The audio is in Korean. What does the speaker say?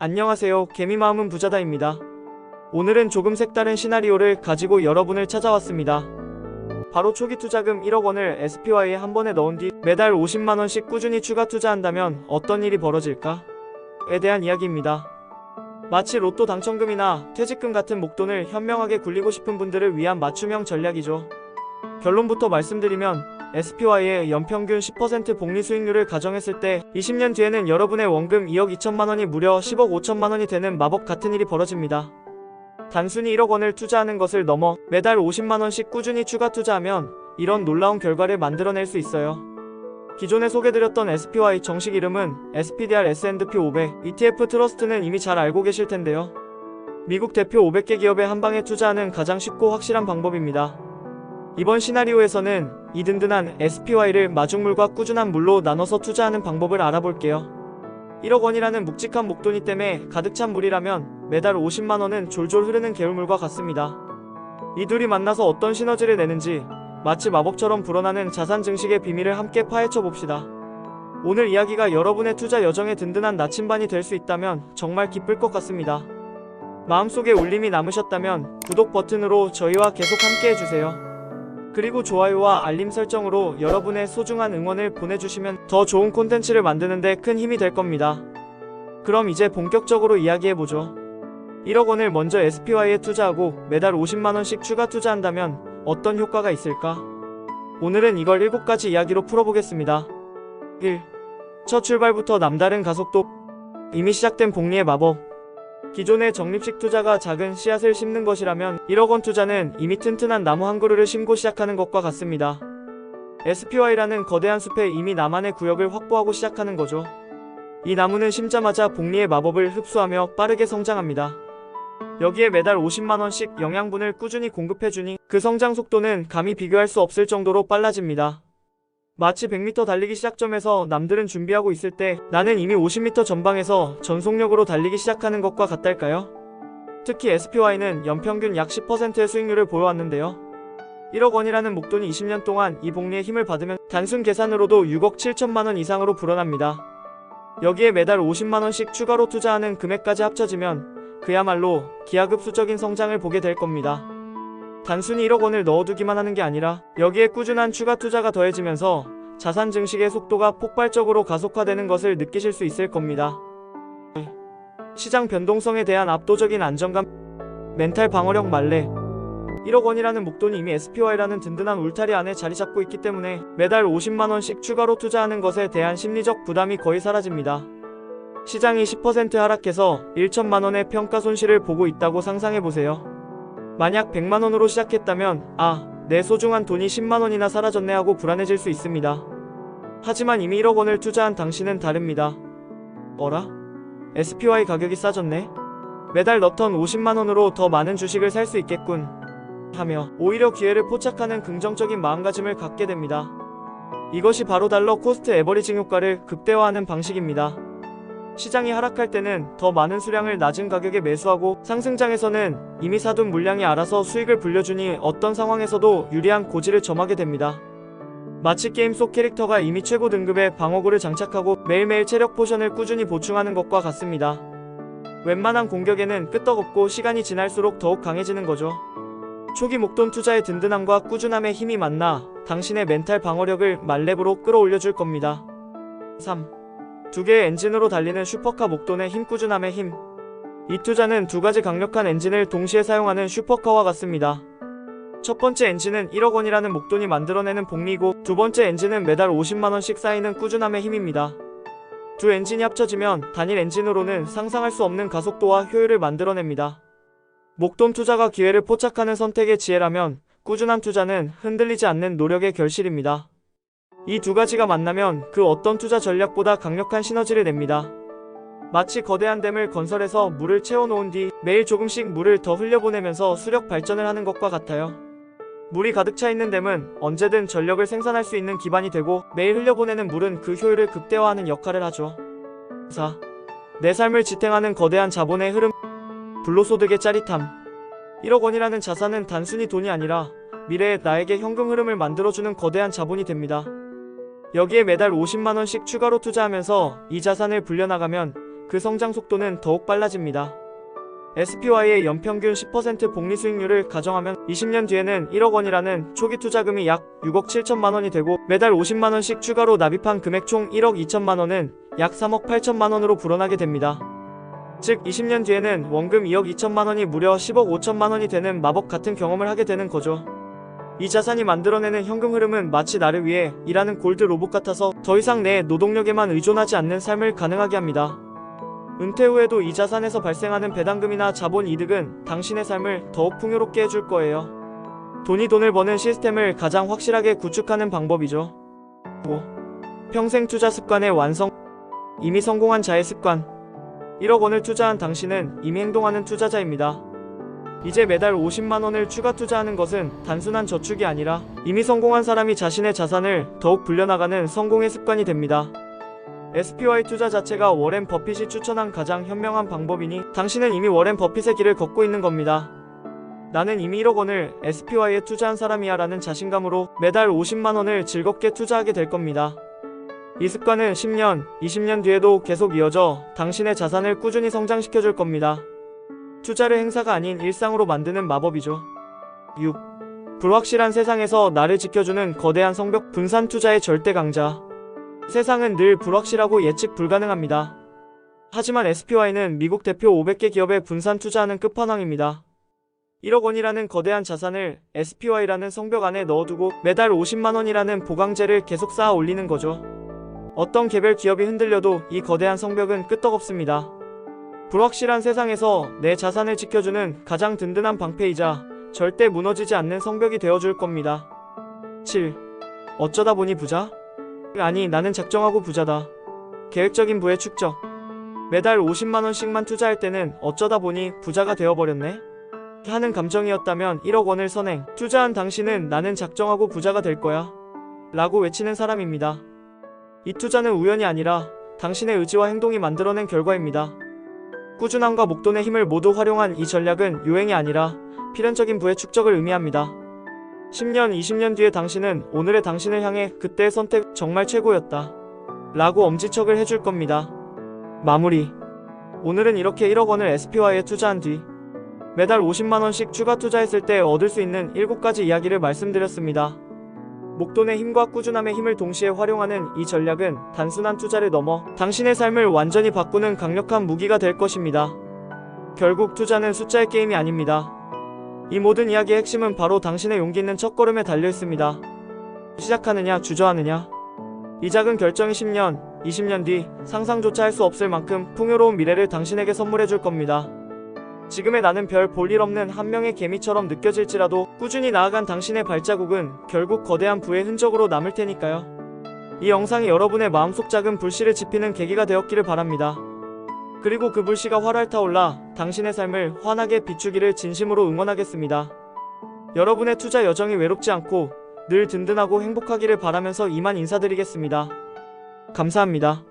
안녕하세요. 개미마음은 부자다입니다. 오늘은 조금 색다른 시나리오를 가지고 여러분을 찾아왔습니다. 바로 초기 투자금 1억 원을 SPY에 한 번에 넣은 뒤 매달 50만 원씩 꾸준히 추가 투자한다면 어떤 일이 벌어질까? 에 대한 이야기입니다. 마치 로또 당첨금이나 퇴직금 같은 목돈을 현명하게 굴리고 싶은 분들을 위한 맞춤형 전략이죠. 결론부터 말씀드리면 SPY의 연평균 10% 복리 수익률을 가정했을 때 20년 뒤에는 여러분의 원금 2억 2천만 원이 무려 10억 5천만 원이 되는 마법 같은 일이 벌어집니다. 단순히 1억 원을 투자하는 것을 넘어 매달 50만 원씩 꾸준히 추가 투자하면 이런 놀라운 결과를 만들어낼 수 있어요. 기존에 소개드렸던 SPY 정식 이름은 SPDR S&P 500 ETF 트러스트는 이미 잘 알고 계실 텐데요. 미국 대표 500개 기업에 한 방에 투자하는 가장 쉽고 확실한 방법입니다. 이번 시나리오에서는 이 든든한 SPY를 마중물과 꾸준한 물로 나눠서 투자하는 방법을 알아볼게요. 1억 원이라는 묵직한 목돈이 땜에 가득 찬 물이라면 매달 50만 원은 졸졸 흐르는 개울물과 같습니다. 이 둘이 만나서 어떤 시너지를 내는지 마치 마법처럼 불어나는 자산 증식의 비밀을 함께 파헤쳐 봅시다. 오늘 이야기가 여러분의 투자 여정의 든든한 나침반이 될 수 있다면 정말 기쁠 것 같습니다. 마음속에 울림이 남으셨다면 구독 버튼으로 저희와 계속 함께 해주세요. 그리고 좋아요와 알림 설정으로 여러분의 소중한 응원을 보내주시면 더 좋은 콘텐츠를 만드는데 큰 힘이 될 겁니다. 그럼 이제 본격적으로 이야기해보죠. 1억 원을 먼저 SPY에 투자하고 매달 50만 원씩 추가 투자한다면 어떤 효과가 있을까? 오늘은 이걸 7가지 이야기로 풀어보겠습니다. 1. 첫 출발부터 남다른 가속도. 이미 시작된 복리의 마법. 기존의 적립식 투자가 작은 씨앗을 심는 것이라면 1억 원 투자는 이미 튼튼한 나무 한 그루를 심고 시작하는 것과 같습니다. SPY라는 거대한 숲에 이미 나만의 구역을 확보하고 시작하는 거죠. 이 나무는 심자마자 복리의 마법을 흡수하며 빠르게 성장합니다. 여기에 매달 50만 원씩 영양분을 꾸준히 공급해주니 그 성장 속도는 감히 비교할 수 없을 정도로 빨라집니다. 마치 100m 달리기 시작점에서 남들은 준비하고 있을 때 나는 이미 50m 전방에서 전속력으로 달리기 시작하는 것과 같달까요? 특히 SPY는 연평균 약 10%의 수익률을 보여왔는데요. 1억 원이라는 목돈이 20년 동안 이 복리의 힘을 받으면 단순 계산으로도 6억 7천만 원 이상으로 불어납니다. 여기에 매달 50만 원씩 추가로 투자하는 금액까지 합쳐지면 그야말로 기하급수적인 성장을 보게 될 겁니다. 단순히 1억 원을 넣어두기만 하는 게 아니라 여기에 꾸준한 추가 투자가 더해지면서 자산 증식의 속도가 폭발적으로 가속화되는 것을 느끼실 수 있을 겁니다. 시장 변동성에 대한 압도적인 안정감. 멘탈 방어력 만렙. 1억 원이라는 목돈이 이미 SPY라는 든든한 울타리 안에 자리 잡고 있기 때문에 매달 50만 원씩 추가로 투자하는 것에 대한 심리적 부담이 거의 사라집니다. 시장이 10% 하락해서 1천만 원의 평가 손실을 보고 있다고 상상해보세요. 만약 100만 원으로 시작했다면 내 소중한 돈이 10만 원이나 사라졌네 하고 불안해질 수 있습니다. 하지만 이미 1억 원을 투자한 당신은 다릅니다. 어라? SPY 가격이 싸졌네? 매달 넣던 50만 원으로 더 많은 주식을 살 수 있겠군 하며 오히려 기회를 포착하는 긍정적인 마음가짐을 갖게 됩니다. 이것이 바로 달러 코스트 에버리징 효과를 극대화하는 방식입니다. 시장이 하락할 때는 더 많은 수량을 낮은 가격에 매수하고 상승장에서는 이미 사둔 물량이 알아서 수익을 불려주니 어떤 상황에서도 유리한 고지를 점하게 됩니다. 마치 게임 속 캐릭터가 이미 최고 등급의 방어구를 장착하고 매일매일 체력 포션을 꾸준히 보충하는 것과 같습니다. 웬만한 공격에는 끄떡없고 시간이 지날수록 더욱 강해지는 거죠. 초기 목돈 투자의 든든함과 꾸준함의 힘이 만나 당신의 멘탈 방어력을 만렙으로 끌어올려줄 겁니다. 3. 두 개의 엔진으로 달리는 슈퍼카 목돈의 힘. 꾸준함의 힘. 이 투자는 두 가지 강력한 엔진을 동시에 사용하는 슈퍼카와 같습니다. 첫 번째 엔진은 1억 원이라는 목돈이 만들어내는 복리이고 두 번째 엔진은 매달 50만 원씩 쌓이는 꾸준함의 힘입니다. 두 엔진이 합쳐지면 단일 엔진으로는 상상할 수 없는 가속도와 효율을 만들어냅니다. 목돈 투자가 기회를 포착하는 선택의 지혜라면 꾸준한 투자는 흔들리지 않는 노력의 결실입니다. 이 두 가지가 만나면 그 어떤 투자 전략보다 강력한 시너지를 냅니다. 마치 거대한 댐을 건설해서 물을 채워놓은 뒤 매일 조금씩 물을 더 흘려보내면서 수력 발전을 하는 것과 같아요. 물이 가득 차 있는 댐은 언제든 전력을 생산할 수 있는 기반이 되고 매일 흘려보내는 물은 그 효율을 극대화하는 역할을 하죠. 4. 내 삶을 지탱하는 거대한 자본의 흐름. 불로소득의 짜릿함. 1억 원이라는 자산은 단순히 돈이 아니라 미래에 나에게 현금 흐름을 만들어주는 거대한 자본이 됩니다. 여기에 매달 50만 원씩 추가로 투자하면서 이 자산을 불려나가면 그 성장 속도는 더욱 빨라집니다. SPY의 연평균 10% 복리 수익률을 가정하면 20년 뒤에는 1억 원이라는 초기 투자금이 약 6억 7천만 원이 되고 매달 50만 원씩 추가로 납입한 금액 총 1억 2천만 원은 약 3억 8천만 원으로 불어나게 됩니다. 즉 20년 뒤에는 원금 2억 2천만 원이 무려 10억 5천만 원이 되는 마법 같은 경험을 하게 되는 거죠. 이 자산이 만들어내는 현금 흐름은 마치 나를 위해 일하는 골드 로봇 같아서 더 이상 내 노동력에만 의존하지 않는 삶을 가능하게 합니다. 은퇴 후에도 이 자산에서 발생하는 배당금이나 자본 이득은 당신의 삶을 더욱 풍요롭게 해줄 거예요. 돈이 돈을 버는 시스템을 가장 확실하게 구축하는 방법이죠. 5. 평생 투자 습관의 완성. 이미 성공한 자의 습관. 1억 원을 투자한 당신은 이미 행동하는 투자자입니다. 이제 매달 50만 원을 추가 투자하는 것은 단순한 저축이 아니라 이미 성공한 사람이 자신의 자산을 더욱 불려나가는 성공의 습관이 됩니다. SPY 투자 자체가 워렌 버핏이 추천한 가장 현명한 방법이니 당신은 이미 워렌 버핏의 길을 걷고 있는 겁니다. 나는 이미 1억 원을 SPY에 투자한 사람이야 라는 자신감으로 매달 50만 원을 즐겁게 투자하게 될 겁니다. 이 습관은 10년, 20년 뒤에도 계속 이어져 당신의 자산을 꾸준히 성장시켜줄 겁니다. 투자를 행사가 아닌 일상으로 만드는 마법이죠. 6. 불확실한 세상에서 나를 지켜주는 거대한 성벽. 분산 투자의 절대 강자. 세상은 늘 불확실하고 예측 불가능합니다. 하지만 SPY는 미국 대표 500개 기업에 분산 투자하는 끝판왕입니다. 1억 원이라는 거대한 자산을 SPY라는 성벽 안에 넣어두고 매달 50만 원이라는 보강제를 계속 쌓아 올리는 거죠. 어떤 개별 기업이 흔들려도 이 거대한 성벽은 끄떡없습니다. 불확실한 세상에서 내 자산을 지켜주는 가장 든든한 방패이자 절대 무너지지 않는 성벽이 되어줄 겁니다. 7. 어쩌다 보니 부자? 아니, 나는 작정하고 부자다. 계획적인 부의 축적. 매달 50만 원씩만 투자할 때는 어쩌다 보니 부자가 되어버렸네? 하는 감정이었다면 1억 원을 선행. 투자한 당신은 나는 작정하고 부자가 될 거야 라고 외치는 사람입니다. 이 투자는 우연이 아니라 당신의 의지와 행동이 만들어낸 결과입니다. 꾸준함과 목돈의 힘을 모두 활용한 이 전략은 유행이 아니라 필연적인 부의 축적을 의미합니다. 10년, 20년 뒤에 당신은 오늘의 당신을 향해 그때의 선택 정말 최고였다 라고 엄지척을 해줄 겁니다. 마무리. 오늘은 이렇게 1억 원을 SPY에 투자한 뒤 매달 50만 원씩 추가 투자했을 때 얻을 수 있는 7가지 이야기를 말씀드렸습니다. 목돈의 힘과 꾸준함의 힘을 동시에 활용하는 이 전략은 단순한 투자를 넘어 당신의 삶을 완전히 바꾸는 강력한 무기가 될 것입니다. 결국 투자는 숫자의 게임이 아닙니다. 이 모든 이야기의 핵심은 바로 당신의 용기 있는 첫걸음에 달려있습니다. 시작하느냐 주저하느냐. 이 작은 결정이 10년, 20년 뒤 상상조차 할 수 없을 만큼 풍요로운 미래를 당신에게 선물해줄 겁니다. 지금의 나는 별 볼 일 없는 한 명의 개미처럼 느껴질지라도 꾸준히 나아간 당신의 발자국은 결국 거대한 부의 흔적으로 남을 테니까요. 이 영상이 여러분의 마음속 작은 불씨를 지피는 계기가 되었기를 바랍니다. 그리고 그 불씨가 활활 타올라 당신의 삶을 환하게 비추기를 진심으로 응원하겠습니다. 여러분의 투자 여정이 외롭지 않고 늘 든든하고 행복하기를 바라면서 이만 인사드리겠습니다. 감사합니다.